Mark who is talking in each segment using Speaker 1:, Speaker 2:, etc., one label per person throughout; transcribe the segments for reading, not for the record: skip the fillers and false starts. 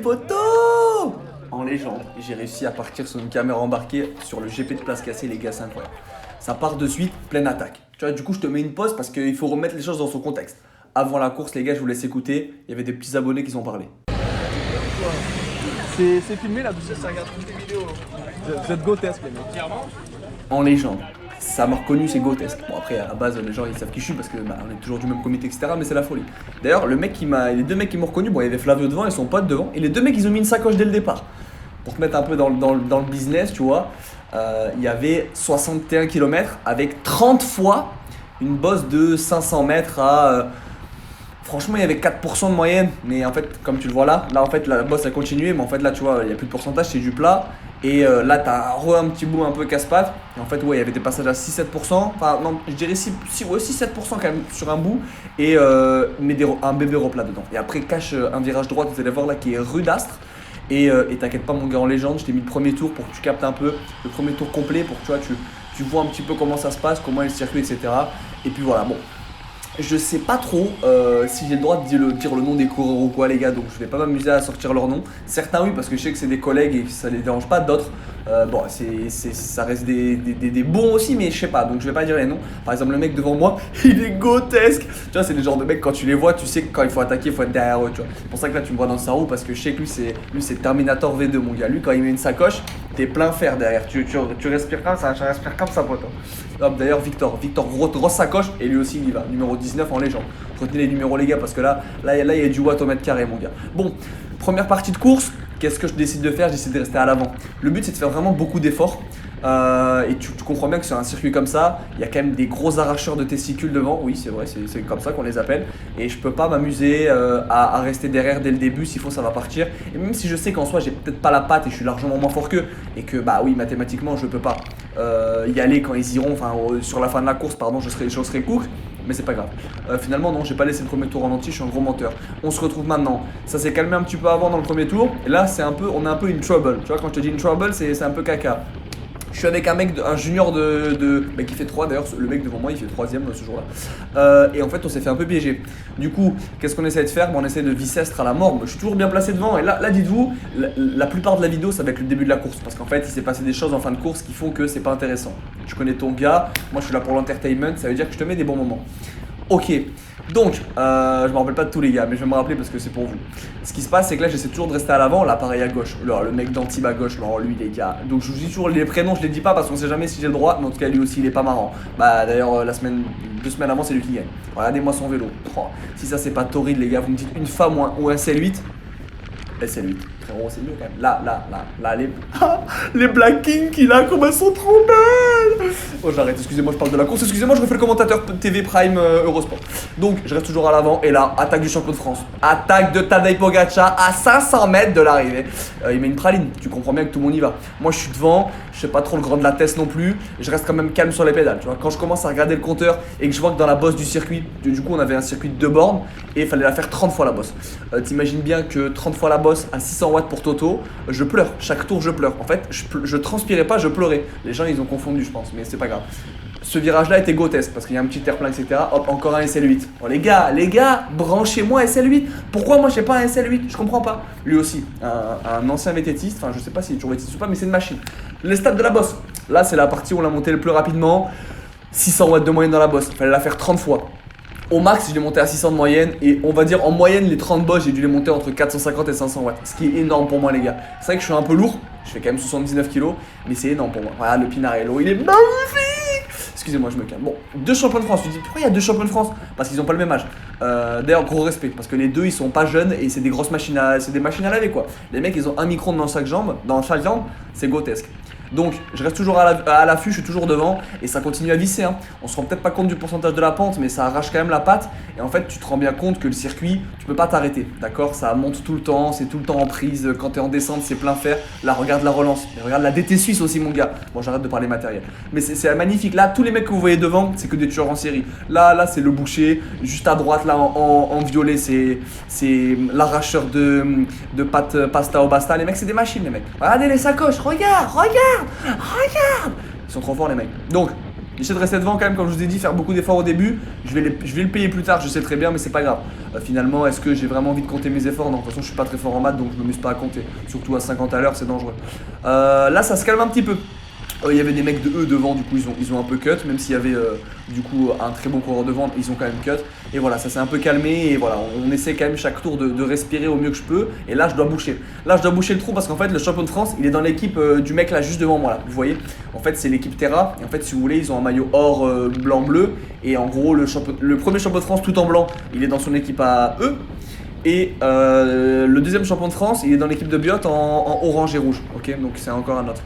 Speaker 1: poteau en légende. Et j'ai réussi à partir sur une caméra embarquée sur le GP de Place Cassée, les gars, c'est incroyable. Ça part de suite, pleine attaque. Tu vois, du coup, je te mets une pause parce qu'il faut remettre les choses dans son contexte. Avant la course, les gars, je vous laisse écouter. Il y avait des petits abonnés qui ont parlé.
Speaker 2: C'est filmé là, ça regarde toutes les vidéos. Vous êtes grotesque les mecs. Clairement.
Speaker 1: En légende. Ça m'a reconnu, c'est grotesque. Bon, après, à la base, les gens ils savent qui je suis parce que on est toujours du même comité, etc. Mais c'est la folie. D'ailleurs, les deux mecs qui m'ont reconnu, bon, il y avait Flavio devant et son pote devant. Et les deux mecs, ils ont mis une sacoche dès le départ. Pour te mettre un peu dans le business, tu vois, il y avait 61 km avec 30 fois une bosse de 500 mètres à. Franchement, il y avait 4% de moyenne, mais en fait, comme tu le vois là, en fait, la bosse a continué, mais en fait, là, tu vois, il n'y a plus de pourcentage, c'est du plat. Et là, tu as un petit bout un peu casse-pattes. Et en fait, ouais, il y avait des passages à 6-7%. Enfin, non, je dirais 6-7% quand même sur un bout. Et mais un bébé replat dedans. Et après, cache un virage droit, vous allez voir là, qui est rudastre. Et t'inquiète pas, mon gars, en légende, je t'ai mis le premier tour pour que tu captes un peu le premier tour complet, pour que tu vois un petit peu comment ça se passe, comment est le circuit, etc. Et puis voilà, bon. Je sais pas trop si j'ai le droit de dire le nom des coureurs ou quoi les gars, donc je vais pas m'amuser à sortir leur nom. Certains oui, parce que je sais que c'est des collègues et que ça les dérange pas, d'autres bon, ça reste des bons aussi, mais je sais pas, donc je vais pas dire les noms. Par exemple, le mec devant moi, il est grotesque. Tu vois, c'est le genre de mec, quand tu les vois, tu sais que quand il faut attaquer, il faut être derrière eux, tu vois. C'est pour ça que là tu me vois dans sa roue, parce que je sais que lui c'est Terminator V2 mon gars. Lui, quand il met une sacoche, t'es plein fer derrière, tu respires comme ça, je respire comme ça, pote. Hop, d'ailleurs, Victor, grosse sacoche, et lui aussi il y va, numéro 19 en légende. Retenez les numéros les gars, parce que là il y a du watt au mètre carré mon gars. Bon, première partie de course, qu'est-ce que je décide de faire? J'essaie de rester à l'avant. Le but c'est de faire vraiment beaucoup d'efforts. Et tu comprends bien que sur un circuit comme ça, il y a quand même des gros arracheurs de testicules devant. Oui, c'est vrai, c'est comme ça qu'on les appelle. Et je peux pas m'amuser à rester derrière dès le début. S'il faut, ça va partir. Et même si je sais qu'en soi, j'ai peut-être pas la patte et je suis largement moins fort qu'eux, et que bah oui, mathématiquement, je peux pas y aller quand ils iront. Enfin, sur la fin de la course, pardon, je serai court. Mais c'est pas grave. Finalement, non, j'ai pas laissé le premier tour en entier, je suis un gros menteur. On se retrouve maintenant. Ça s'est calmé un petit peu avant dans le premier tour. Et là, on est un peu in trouble. Tu vois, quand je te dis in trouble, c'est un peu caca. Je suis avec un junior qui fait 3 d'ailleurs, le mec devant moi il fait 3ème ce jour-là. Et en fait on s'est fait un peu piéger. Du coup, qu'est-ce qu'on essaie de faire? On essaie de vicestre à la mort. Je suis toujours bien placé devant et là dites-vous, la plupart de la vidéo ça va être le début de la course. Parce qu'en fait il s'est passé des choses en fin de course qui font que c'est pas intéressant. Tu connais ton gars, moi je suis là pour l'entertainment, ça veut dire que je te mets des bons moments. Ok, donc, je me rappelle pas de tous les gars, mais je vais me rappeler parce que c'est pour vous. Ce qui se passe, c'est que là, j'essaie toujours de rester à l'avant. Là, pareil à gauche. Là, le mec d'Antibes à gauche, là, lui, les gars. Donc, je vous dis toujours les prénoms, je les dis pas parce qu'on sait jamais si j'ai le droit. Mais en tout cas, lui aussi, il est pas marrant. Bah, d'ailleurs, 2 semaines avant, c'est lui qui gagne. Regardez-moi son vélo. Oh, si ça, c'est pas torride, les gars, vous me dites une femme ou un SL8. SL8. Frérot, c'est mieux quand même. Là, les Black King qu'il a, comme elles sont trop belles. Oh, j'arrête, excusez-moi, je parle de la course. Excusez-moi, je refais le commentateur TV Prime Eurosport. Donc, je reste toujours à l'avant. Et là, attaque du champion de France. Attaque de Tadej Pogačar à 500 mètres de l'arrivée. Il met une praline. Tu comprends bien que tout le monde y va. Moi, je suis devant. Je sais pas trop le grand de la tête non plus. Je reste quand même calme sur les pédales. Tu vois, quand je commence à regarder le compteur et que je vois que dans la bosse du circuit, du coup, on avait un circuit de 2 bornes et il fallait la faire 30 fois la bosse. T'imagines bien que 30 fois la bosse à 600 watts pour Toto, je pleure. Chaque tour, je pleure. En fait, je transpirais pas, je pleurais. Les gens, ils ont confondu, je pense, mais c'est pas grave. Ce virage-là était grotesque parce qu'il y a un petit terre-plein, etc. Hop, encore un SL8. Oh, les gars, branchez-moi SL8. Pourquoi moi, j'ai pas un SL8? Je comprends pas. Lui aussi, un ancien vététiste. Enfin, je sais pas s'il est toujours vététiste ou pas, mais c'est une machine. Les stats de la bosse. Là, c'est la partie où on l'a monté le plus rapidement. 600 watts de moyenne dans la bosse. Il fallait la faire 30 fois. Au max, je l'ai monté à 600 de moyenne et on va dire en moyenne, les 30 bosses, j'ai dû les monter entre 450 et 500 watts. Ce qui est énorme pour moi, les gars. C'est vrai que je suis un peu lourd, je fais quand même 79 kilos, mais c'est énorme pour moi. Voilà, le Pinarello, il est magnifique. Excusez-moi, je me calme. Bon, 2 champions de France. Tu te dis pourquoi il y a 2 champions de France? Parce qu'ils ont pas le même âge. D'ailleurs, gros respect, parce que les deux, ils sont pas jeunes et c'est des grosses machines c'est des machines à laver quoi. Les mecs, ils ont un micro dans chaque jambe, c'est grotesque. Donc je reste toujours à l'affût, je suis toujours devant et ça continue à visser. Hein. On se rend peut-être pas compte du pourcentage de la pente, mais ça arrache quand même la patte. Et en fait, tu te rends bien compte que le circuit, tu peux pas t'arrêter. D'accord? Ça monte tout le temps, c'est tout le temps en prise. Quand tu es en descente, c'est plein fer. Là, regarde la relance. Et regarde la DT Suisse aussi, mon gars. Bon, j'arrête de parler matériel. Mais c'est magnifique. Là, tous les mecs que vous voyez devant, c'est que des tueurs en série. Là, c'est le boucher. Juste à droite, là, en violet, c'est l'arracheur de pâte pasta au basta. Les mecs, c'est des machines, les mecs. Regardez les sacoches. Regarde. Ils sont trop forts, les mecs. Donc, J'essaie de rester devant quand même, comme je vous ai dit, faire beaucoup d'efforts au début. Je vais le payer plus tard, je sais très bien, mais c'est pas grave. Finalement, est-ce que j'ai vraiment envie de compter mes efforts? Non, de toute façon, je suis pas très fort en maths, donc je m'amuse pas à compter. Surtout à 50 à l'heure, c'est dangereux. Là, ça se calme un petit peu. Il y avait des mecs de eux devant, du coup ils ont un peu cut, même s'il y avait du coup un très bon coureur devant, ils ont quand même cut. Et voilà, ça s'est un peu calmé et voilà, on essaie quand même chaque tour de respirer au mieux que je peux. Et là je dois boucher. Là je dois boucher le trou parce qu'en fait le champion de France il est dans l'équipe du mec là juste devant moi là. Vous voyez, en fait c'est l'équipe Terra. Et en fait si vous voulez ils ont un maillot or blanc bleu. Et en gros le premier champion de France tout en blanc il est dans son équipe à eux. Et le deuxième champion de France il est dans l'équipe de Biot en orange et rouge. Ok, donc c'est encore un autre.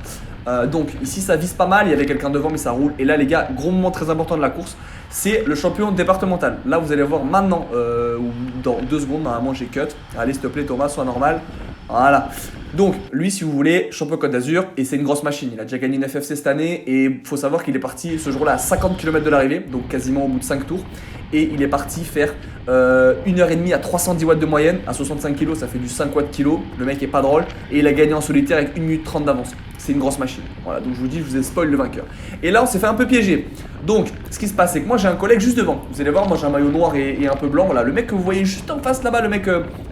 Speaker 1: Donc ici ça vise pas mal, il y avait quelqu'un devant mais ça roule. Et là les gars, gros moment très important de la course, c'est le champion départemental. Là vous allez voir maintenant, ou dans 2 secondes normalement j'ai cut. Allez s'il te plaît Thomas, sois normal. Voilà. Donc lui si vous voulez, champion Côte d'Azur et c'est une grosse machine. Il a déjà gagné une FFC cette année et il faut savoir qu'il est parti ce jour-là à 50 km de l'arrivée, donc quasiment au bout de 5 tours. Et il est parti faire 1h30 à 310 watts de moyenne, à 65 kg ça fait du 5 watts kilo. Le mec est pas drôle et il a gagné en solitaire avec 1 minute 30 d'avance. C'est une grosse machine. Voilà, donc je vous dis, je vous ai spoil le vainqueur. Et là, on s'est fait un peu piéger. Donc, ce qui se passe, c'est que moi, j'ai un collègue juste devant. Vous allez voir, moi, j'ai un maillot noir et un peu blanc. Voilà, le mec que vous voyez juste en face là-bas, le mec qui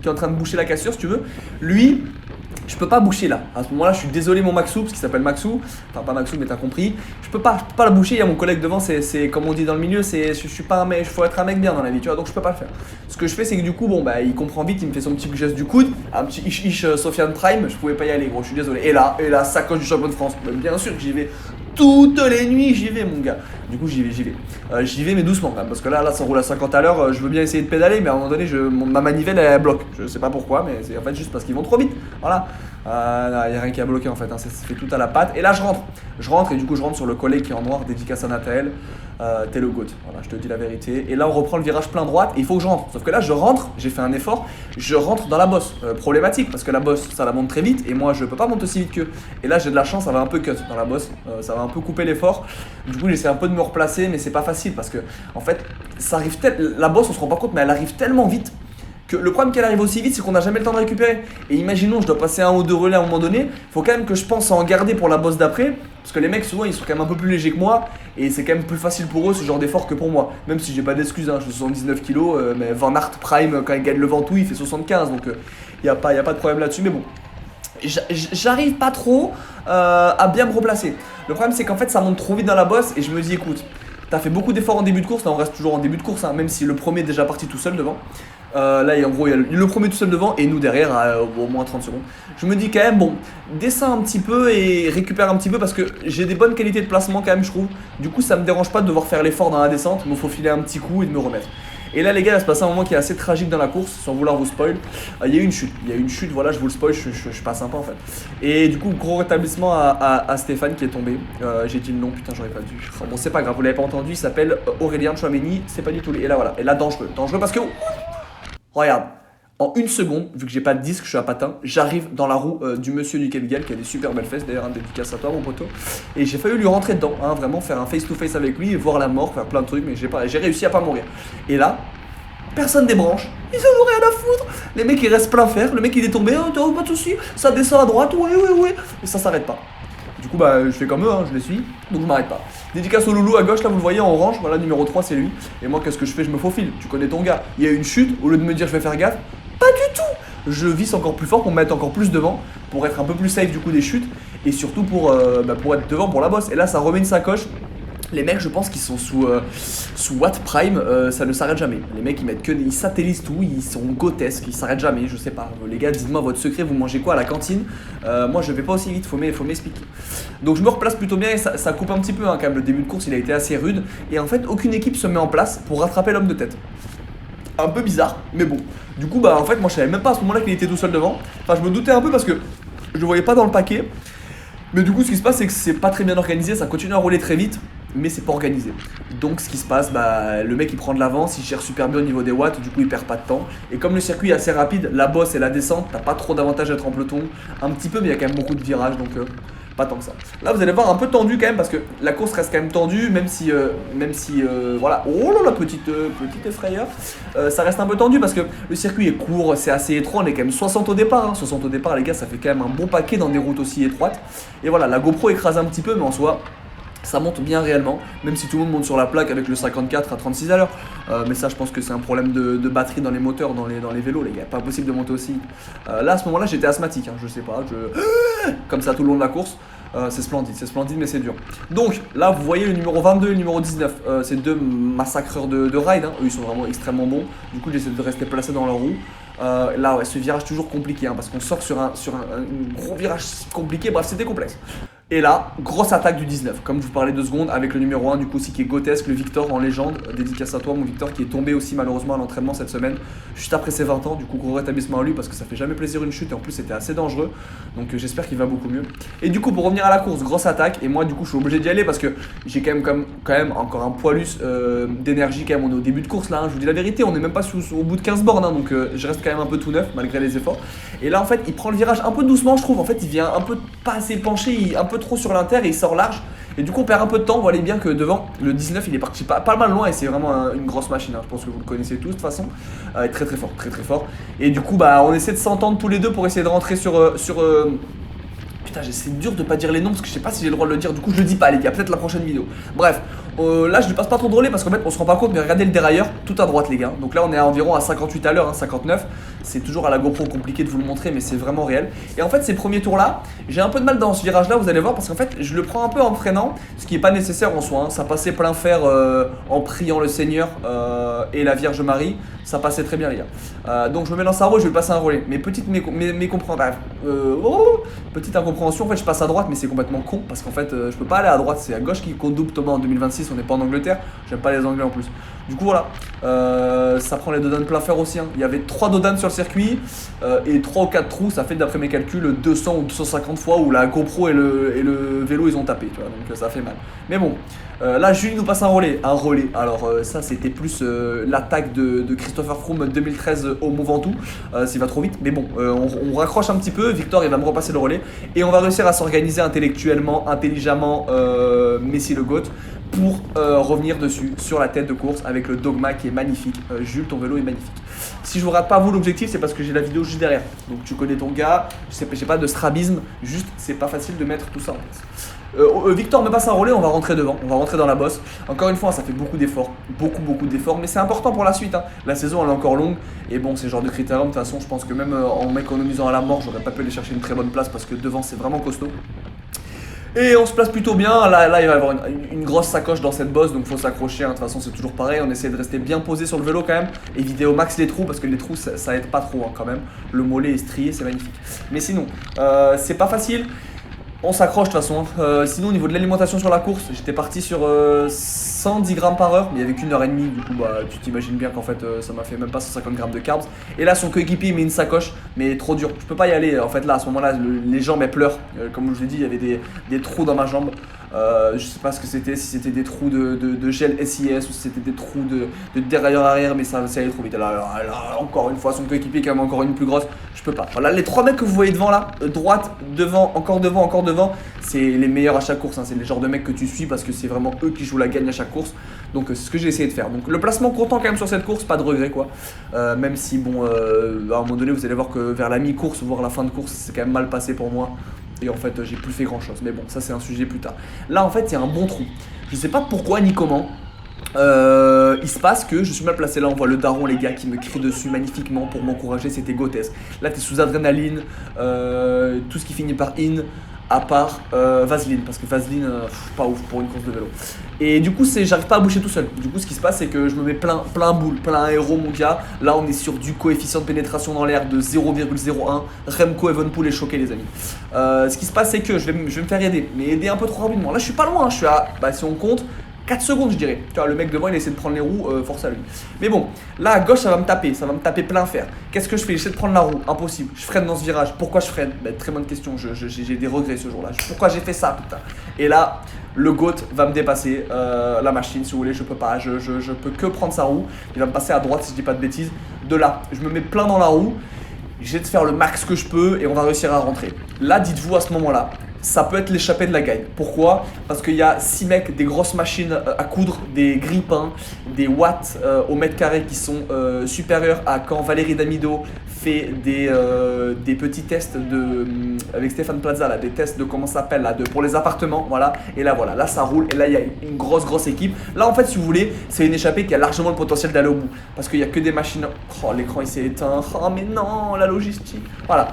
Speaker 1: est en train de boucher la cassure, si tu veux. Lui, je peux pas boucher là. À ce moment-là, je suis désolé, mon Maxou, parce qu'il s'appelle Maxou. Enfin, pas Maxou, mais t'as compris. Je peux pas la boucher. Il y a mon collègue devant. C'est comme on dit dans le milieu. Je suis pas un mec. Il faut être un mec bien dans la vie, tu vois. Donc, je peux pas le faire. Ce que je fais, c'est que du coup, bon, bah, il comprend vite. Il me fait son petit geste du coude. Un petit ish Sofiane Prime. Je pouvais pas y aller, gros. Je suis désolé. Et là, sacoche du champion de France. Bien sûr que j'y vais. Toutes les nuits, j'y vais, mon gars. Du coup, j'y vais. J'y vais, mais doucement quand même. Parce que là, ça roule à 50 à l'heure. Je veux bien essayer de pédaler, mais à un moment donné, ma manivelle, elle bloque. Je sais pas pourquoi, mais c'est en fait juste parce qu'ils vont trop vite. Voilà. Il n'y a rien qui a bloqué en fait. Hein. Ça se fait tout à la patte. Et là, je rentre et du coup, je rentre sur le collègue qui est en noir, dédicace à Nathael. T'es le GOAT. Voilà, je te dis la vérité. Et là, on reprend le virage plein droite et il faut que je rentre. Sauf que là, je rentre, j'ai fait un effort. Je rentre dans la bosse. Problématique parce que la bosse, ça la monte très vite et moi, je peux pas monter aussi vite qu'eux. Et là, j'ai de la chance, ça va un peu cut dans la bosse. Ça va un peu couper l'effort. Du coup, j'essaie un peu de me replacer, mais c'est pas facile parce que en fait, ça arrive la bosse, on se rend pas compte, mais elle arrive tellement vite. Le problème qu'elle arrive aussi vite, c'est qu'on n'a jamais le temps de récupérer. Et imaginons, je dois passer 1 ou 2 relais à un moment donné, il faut quand même que je pense à en garder pour la bosse d'après. Parce que les mecs, souvent, ils sont quand même un peu plus légers que moi. Et c'est quand même plus facile pour eux ce genre d'effort que pour moi. Même si j'ai pas d'excuses, hein, je fais 79 kg, mais Van Aert Prime, quand il gagne le Ventoux, il fait 75. Donc il n'y a pas de problème là-dessus. Mais bon, j'arrive pas trop à bien me replacer. Le problème, c'est qu'en fait, ça monte trop vite dans la bosse. Et je me dis, écoute, t'as fait beaucoup d'efforts en début de course. Là, on reste toujours en début de course, hein, même si le premier est déjà parti tout seul devant. Là, en gros, il y a le premier tout seul devant et nous derrière au moins 30 secondes. Je me dis quand même, bon, descends un petit peu et récupère un petit peu parce que j'ai des bonnes qualités de placement quand même, je trouve. Du coup, ça me dérange pas de devoir faire l'effort dans la descente, mais il faut filer un petit coup et de me remettre. Et là, les gars, il va se passer un moment qui est assez tragique dans la course, sans vouloir vous spoil. Il y a eu une chute, voilà, je vous le spoil, je suis pas sympa en fait. Et du coup, gros rétablissement à Stéphane qui est tombé. J'ai dit le nom, putain, j'aurais pas dû. Enfin, bon, c'est pas grave, vous l'avez pas entendu, il s'appelle Aurélien Chouameni, c'est pas du tout. Et là, voilà, et là, dangereux parce que. Regarde, en 1 seconde, vu que j'ai pas de disque, je suis à patin, j'arrive dans la roue du monsieur du Miguel qui a des super belles fesses, d'ailleurs un dédicace à toi mon poteau. Et j'ai failli lui rentrer dedans, hein, vraiment faire un face to face avec lui et voir la mort, faire plein de trucs, mais j'ai réussi à pas mourir. Et là, personne débranche, ils en ont rien à foutre. Les mecs ils restent plein fer, le mec il est tombé, oh, pas de soucis, ça descend à droite, ouais, et ça s'arrête pas. Du coup bah je fais comme eux, hein, je les suis, donc je m'arrête pas. Dédicace au loulou à gauche, là vous le voyez en orange, voilà numéro 3 c'est lui. Et moi qu'est-ce que je fais? Je me faufile, tu connais ton gars. Il y a une chute, au lieu de me dire je vais faire gaffe, pas du tout. Je visse encore plus fort pour me mettre encore plus devant, pour être un peu plus safe du coup des chutes. Et surtout pour être devant pour la bosse. Et là ça remet une sacoche. Les mecs, je pense qu'ils sont sous Watt Prime, ça ne s'arrête jamais. Les mecs, ils satellisent tout, ils sont grotesques, ils s'arrêtent jamais, je sais pas. Les gars, dites-moi votre secret, vous mangez quoi à la cantine? Moi, je vais pas aussi vite, faut m'expliquer. Donc, je me replace plutôt bien et ça coupe un petit peu, hein, quand même. Le début de course, il a été assez rude. Et en fait, aucune équipe se met en place pour rattraper l'homme de tête. Un peu bizarre, mais bon. Du coup, bah en fait, moi, je savais même pas à ce moment-là qu'il était tout seul devant. Enfin, je me doutais un peu parce que je le voyais pas dans le paquet. Mais du coup, ce qui se passe, c'est que c'est pas très bien organisé, ça continue à rouler très vite. Mais c'est pas organisé. Donc ce qui se passe, bah, le mec il prend de l'avance, il gère super bien au niveau des watts, du coup il perd pas de temps. Et comme le circuit est assez rapide, la bosse et la descente, t'as pas trop d'avantage d'être en peloton. Un petit peu, mais il y a quand même beaucoup de virages, donc pas tant que ça. Là vous allez voir un peu tendu quand même, parce que la course reste quand même tendue, même si voilà, oh là la petite frayeur. Ça reste un peu tendu parce que le circuit est court, c'est assez étroit, on est quand même 60 au départ. Hein. 60 au départ les gars, ça fait quand même un bon paquet dans des routes aussi étroites. Et voilà, la GoPro écrase un petit peu, mais en soi... Ça monte bien réellement, même si tout le monde monte sur la plaque avec le 54 à 36 à l'heure. Mais ça, je pense que c'est un problème de batterie dans les moteurs, dans les vélos, les gars. Pas possible de monter aussi. Là, à ce moment-là, j'étais asthmatique, hein, je sais pas. Comme ça tout le long de la course. C'est splendide, mais c'est dur. Donc là, vous voyez le numéro 22 et le numéro 19. C'est deux massacreurs de ride. Hein. Eux, ils sont vraiment extrêmement bons. Du coup, j'essaie de rester placé dans leur roue. Là, ouais, ce virage toujours compliqué, hein, parce qu'on sort sur un gros virage compliqué. Bref, c'était complexe. Et là, grosse attaque du 19, comme je vous parlais 2 secondes, avec le numéro 1 du coup aussi qui est Gotesque, le Victor en légende, dédicace à toi mon Victor qui est tombé aussi malheureusement à l'entraînement cette semaine, juste après ses 20 ans, du coup gros rétablissement à lui parce que ça fait jamais plaisir une chute et en plus c'était assez dangereux, donc j'espère qu'il va beaucoup mieux. Et du coup pour revenir à la course, grosse attaque, et moi du coup je suis obligé d'y aller parce que j'ai quand même encore un poilus d'énergie quand même, on est au début de course là, hein, je vous dis la vérité, on est même pas au bout de 15 bornes, hein, donc je reste quand même un peu tout neuf malgré les efforts. Et là en fait il prend le virage un peu doucement je trouve, en fait il vient un peu pas assez penché, un peu trop sur l'inter et il sort large et du coup on perd un peu de temps. Vous voyez bien que devant le 19 il est parti pas mal loin et c'est vraiment une grosse machine, hein. Je pense que vous le connaissez tous de toute façon, très fort et du coup bah on essaie de s'entendre tous les deux pour essayer de rentrer sur putain, c'est dur de pas dire les noms parce que je sais pas si j'ai le droit de le dire, du coup je le dis pas les gars, peut-être la prochaine vidéo. Bref, là je lui passe pas trop de relais parce qu'en fait on se rend pas compte, mais regardez le dérailleur tout à droite les gars. Donc là on est à environ à 58 à l'heure, hein, 59. C'est toujours à la GoPro compliqué de vous le montrer mais c'est vraiment réel. Et en fait ces premiers tours là, j'ai un peu de mal dans ce virage là, vous allez voir, parce qu'en fait je le prends un peu en freinant, ce qui est pas nécessaire en soi, hein. Ça passait plein fer en priant le Seigneur et la Vierge Marie, ça passait très bien les gars. Donc je me mets dans sa roue, je vais passer un relais. Mais petite petite incompréhension, en fait je passe à droite mais c'est complètement con parce qu'en fait je peux pas aller à droite, c'est à gauche qui compte double. Thomas en 2026, on n'est pas en Angleterre, j'aime pas les Anglais en plus. Du coup voilà, ça prend les dodanes plein fer aussi, hein. Il y avait 3 dodanes sur le circuit et 3 ou 4 trous, ça fait d'après mes calculs 200 ou 250 fois où la GoPro et le vélo ils ont tapé, tu vois, donc ça fait mal. Mais bon, là Julie nous passe un relais. Alors ça c'était plus l'attaque de Christopher Froome 2013 au Mont Ventoux, s'il va trop vite, mais bon, on raccroche un petit peu, Victor il va me repasser le relais et on va réussir à s'organiser intellectuellement, intelligemment, Messi le GOAT, pour revenir dessus sur la tête de course avec le dogma qui est magnifique. Jules, ton vélo est magnifique. Si je vous rate pas vous l'objectif, c'est parce que j'ai la vidéo juste derrière, donc tu connais ton gars, j'ai pas de strabisme, juste c'est pas facile de mettre tout ça en place. Victor me passe un relais, on va rentrer devant, on va rentrer dans la bosse. Encore une fois, ça fait beaucoup d'efforts, beaucoup d'efforts, mais c'est important pour la suite, hein. La saison elle est encore longue, et bon, c'est le genre de critérium, de toute façon, je pense que même en m'économisant à la mort, j'aurais pas pu aller chercher une très bonne place parce que devant c'est vraiment costaud. Et on se place plutôt bien, là il va y avoir une grosse sacoche dans cette bosse, donc faut s'accrocher, hein. De toute façon c'est toujours pareil, on essaie de rester bien posé sur le vélo quand même, éviter au max les trous, parce que les trous ça aide pas trop, hein, quand même. Le mollet est strié, c'est magnifique. Mais sinon, c'est pas facile. On s'accroche de toute façon. Sinon au niveau de l'alimentation sur la course, j'étais parti sur 110 grammes par heure, mais il n'y avait qu'1 heure et demie, du coup bah, tu t'imagines bien qu'en fait ça m'a fait même pas 150 grammes de carbs. Et là son coéquipier il met une sacoche, mais trop dur, je peux pas y aller. En fait là à ce moment là les jambes elles pleurent, comme je vous l'ai dit il y avait des trous dans ma jambe. Je sais pas ce que c'était, si c'était des trous de gel SIS ou si c'était des trous de dérailleur arrière, mais ça allait trop vite. Là, encore une fois son coéquipier qui a encore une plus grosse, je peux pas. Voilà, les 3 mecs que vous voyez devant là, droite, devant, encore devant, c'est les meilleurs à chaque course, hein. C'est les genres de mecs que tu suis parce que c'est vraiment eux qui jouent la gagne à chaque course. Donc c'est ce que j'ai essayé de faire. Donc le placement content quand même sur cette course, pas de regret quoi. Même si bon, à un moment donné vous allez voir que vers la mi-course, voire la fin de course, c'est quand même mal passé pour moi. Et en fait j'ai plus fait grand chose, mais bon ça c'est un sujet plus tard. Là en fait il y a un bon trou, je sais pas pourquoi ni comment. Il se passe que je suis mal placé. Là on voit le daron les gars qui me crie dessus magnifiquement pour m'encourager, c'était grotesque. Là t'es sous adrénaline, tout ce qui finit par in, à part Vaseline, parce que Vaseline pas ouf pour une course de vélo. Et du coup j'arrive pas à boucher tout seul. Du coup ce qui se passe c'est que je me mets plein boule, plein aéro mon gars. Là on est sur du coefficient de pénétration dans l'air de 0,01. Remco Evenepoel est choqué les amis. Ce qui se passe c'est que je vais me faire aider, mais aider un peu trop rapidement. Là je suis pas loin, je suis à, bah, si on compte 4 secondes je dirais. Tu vois le mec devant il essaie de prendre les roues, force à lui. Mais bon, là à gauche ça va me taper plein fer. Qu'est-ce que je fais? J'essaie de prendre la roue, impossible. Je freine dans ce virage. Pourquoi je freine? Bah, très bonne question, j'ai des regrets ce jour-là. Pourquoi j'ai fait ça putain? Et là, le GOAT va me dépasser, la machine si vous voulez, je peux pas, je peux que prendre sa roue. Il va me passer à droite si je dis pas de bêtises. De là, je me mets plein dans la roue. J'essaie de faire le max que je peux et on va réussir à rentrer. Là, dites-vous à ce moment-là, ça peut être l'échappée de la gagne. Pourquoi? Parce qu'il y a 6 mecs, des grosses machines à coudre, des grippins, des watts au mètre carré qui sont supérieurs à quand Valérie Damido fait des petits tests avec Stéphane Plaza, là, des tests de comment ça s'appelle, là, pour les appartements, voilà. Et là, voilà, là ça roule, et là il y a une grosse équipe. Là en fait, si vous voulez, c'est une échappée qui a largement le potentiel d'aller au bout. Parce qu'il n'y a que des machines. Oh, l'écran il s'est éteint. Oh, mais non, la logistique. Voilà.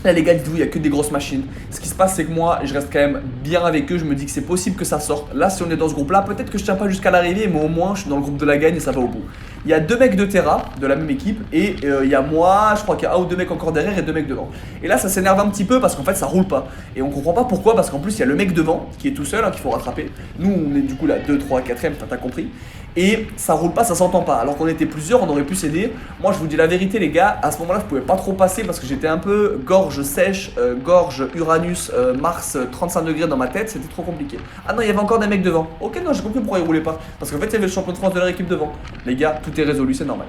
Speaker 1: Là les gars, il n'y a que des grosses machines. Ce qui se passe, c'est que moi, je reste quand même bien avec eux. Je me dis que c'est possible que ça sorte. Là, si on est dans ce groupe-là, peut-être que je tiens pas jusqu'à l'arrivée, mais au moins, je suis dans le groupe de la gagne et ça va au bout. Il y a 2 mecs de Terra, de la même équipe, et il y a moi, je crois qu'il y a 1 ou 2 mecs encore derrière et 2 mecs devant. Et là, ça s'énerve un petit peu parce qu'en fait, ça roule pas. Et on comprend pas pourquoi, parce qu'en plus, il y a le mec devant qui est tout seul, hein, qu'il faut rattraper. Nous, on est du coup là 2, 3, 4ème, t'as compris. Et ça roule pas, ça s'entend pas. Alors qu'on était plusieurs, on aurait pu s'aider. Moi, je vous dis la vérité, les gars, à ce moment-là, je pouvais pas trop passer parce que j'étais un peu gorge sèche, gorge Uranus, Mars, 35 degrés dans ma tête, c'était trop compliqué. Ah non, il y avait encore des mecs devant. Ok, non, j'ai compris pourquoi ils roulaient pas. Parce qu'en fait, il y avait le champion de France de leur équipe devant. Les gars, tout est résolu, c'est normal.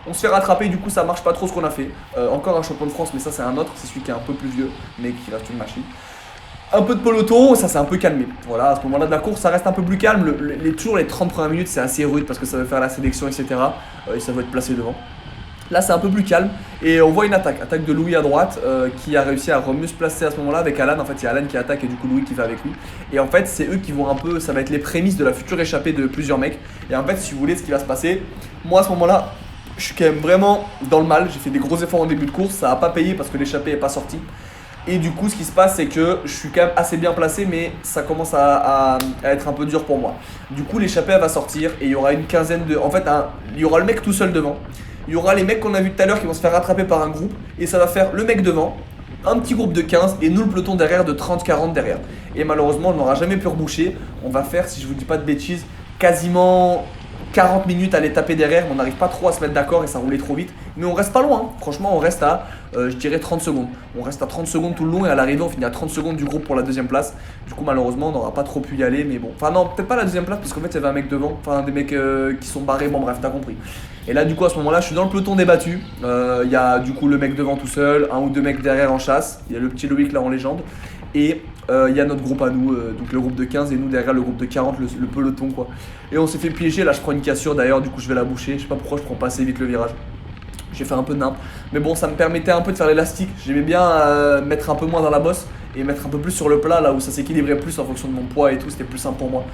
Speaker 1: On se fait rattraper, du coup, ça marche pas trop ce qu'on a fait. Encore un champion de France, mais ça, c'est un autre, c'est celui qui est un peu plus vieux, mais qui reste une machine. Un peu de peloton, ça s'est un peu calmé. Voilà, à ce moment-là de la course, ça reste un peu plus calme. Toujours les 30 premières minutes, c'est assez rude parce que ça veut faire la sélection, etc. Et ça veut être placé devant. Là, c'est un peu plus calme. Et on voit une attaque de Louis à droite qui a réussi à mieux se placer à ce moment-là avec Alan. En fait, il y a Alan qui attaque et du coup Louis qui va avec lui. Et en fait, c'est eux qui vont un peu, ça va être les prémices de la future échappée de plusieurs mecs. Et en fait, si vous voulez, ce qui va se passer, moi à ce moment-là, je suis quand même vraiment dans le mal. J'ai fait des gros efforts en début de course, ça n'a pas payé parce que l'échappée n'est pas sortie. Et du coup, ce qui se passe, c'est que je suis quand même assez bien placé, mais ça commence à être un peu dur pour moi. Du coup, l'échappée, elle va sortir et il y aura une quinzaine de... En fait, il y aura le mec tout seul devant. Il y aura les mecs qu'on a vu tout à l'heure qui vont se faire rattraper par un groupe. Et ça va faire le mec devant, un petit groupe de 15 et nous le peloton derrière de 30-40 derrière. Et malheureusement, on n'aura jamais pu reboucher. On va faire, si je vous dis pas de bêtises, quasiment 40 minutes à les taper derrière, mais on n'arrive pas trop à se mettre d'accord et ça roulait trop vite. Mais on reste pas loin, hein. Franchement on reste à, je dirais 30 secondes. On reste à 30 secondes tout le long et à l'arrivée on finit à 30 secondes du groupe pour la deuxième place. Du coup malheureusement on n'aura pas trop pu y aller, mais bon. Enfin non, peut-être pas la deuxième place parce qu'en fait il y avait un mec devant, enfin des mecs qui sont barrés, bon bref, t'as compris. Et là du coup à ce moment-là je suis dans le peloton débattu. Il y a du coup le mec devant tout seul, 1 ou 2 mecs derrière en chasse. Il y a le petit Loïc là en légende. Et il y a notre groupe à nous, donc le groupe de 15 et nous derrière le groupe de 40, le peloton quoi. Et on s'est fait piéger, là je prends une cassure d'ailleurs, du coup je vais la boucher. Je sais pas pourquoi je prends pas assez vite le virage. J'ai fait un peu de nimp. Mais bon, ça me permettait un peu de faire l'élastique. J'aimais bien mettre un peu moins dans la bosse et mettre un peu plus sur le plat, là où ça s'équilibrait plus en fonction de mon poids et tout, c'était plus simple pour moi.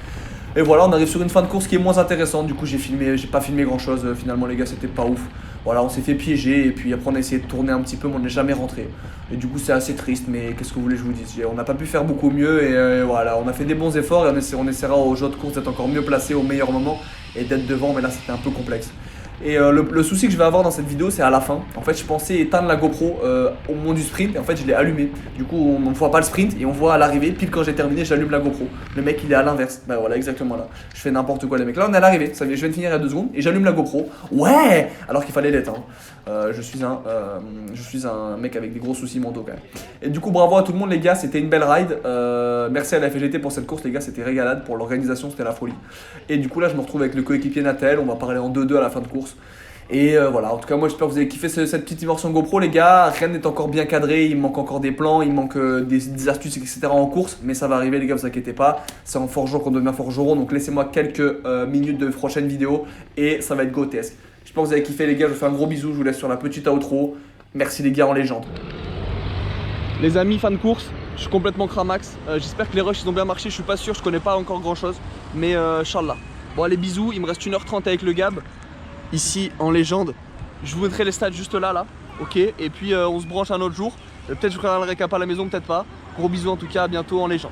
Speaker 1: Et voilà, on arrive sur une fin de course qui est moins intéressante. Du coup, j'ai pas filmé grand chose. Finalement, les gars, c'était pas ouf. Voilà, on s'est fait piéger et puis après, on a essayé de tourner un petit peu, mais on n'est jamais rentré. Et du coup, c'est assez triste, mais qu'est-ce que vous voulez que je vous dise? On n'a pas pu faire beaucoup mieux et voilà, on a fait des bons efforts et on essaiera aux jeux de course d'être encore mieux placé au meilleur moment et d'être devant, mais là, c'était un peu complexe. Et le souci que je vais avoir dans cette vidéo, c'est à la fin. En fait, je pensais éteindre la GoPro au moment du sprint et en fait, je l'ai allumé. Du coup, on ne voit pas le sprint et on voit à l'arrivée, pile quand j'ai terminé, j'allume la GoPro. Le mec, il est à l'inverse. Bah voilà, exactement là. Je fais n'importe quoi, les mecs. Là, on est à l'arrivée. Je viens de finir il y a 2 secondes et j'allume la GoPro. Ouais! Alors qu'il fallait l'éteindre. Je suis un mec avec des gros soucis mentaux quand même. Et du coup, bravo à tout le monde, les gars. C'était une belle ride. Merci à la FGT pour cette course, les gars. C'était régalade. Pour l'organisation, c'était la folie. Et du coup, là, je me retrouve avec le coéquipier Natel. On va parler en 2-2 à la fin de course. Et voilà, en tout cas moi j'espère que vous avez kiffé cette petite immersion GoPro les gars. Rien n'est encore bien cadré, il manque encore des plans, il manque des astuces etc en course. Mais ça va arriver les gars, vous inquiétez pas. C'est en forgeron qu'on devient forgeron, donc laissez-moi quelques minutes de prochaine vidéo et ça va être grotesque. J'espère que vous avez kiffé les gars, je vous fais un gros bisou, je vous laisse sur la petite outro. Merci les gars en légende. Les amis fans de course, je suis complètement cramax. J'espère que les rushs ils ont bien marché, je suis pas sûr, je connais pas encore grand chose. Mais Inch'Allah. Bon allez bisous, il me reste 1h30 avec le Gab. Ici en légende, je vous mettrai les stats juste là, ok. Et puis on se branche un autre jour. Peut-être je ferai un récap à la maison, peut-être pas. Gros bisous en tout cas, à bientôt en légende.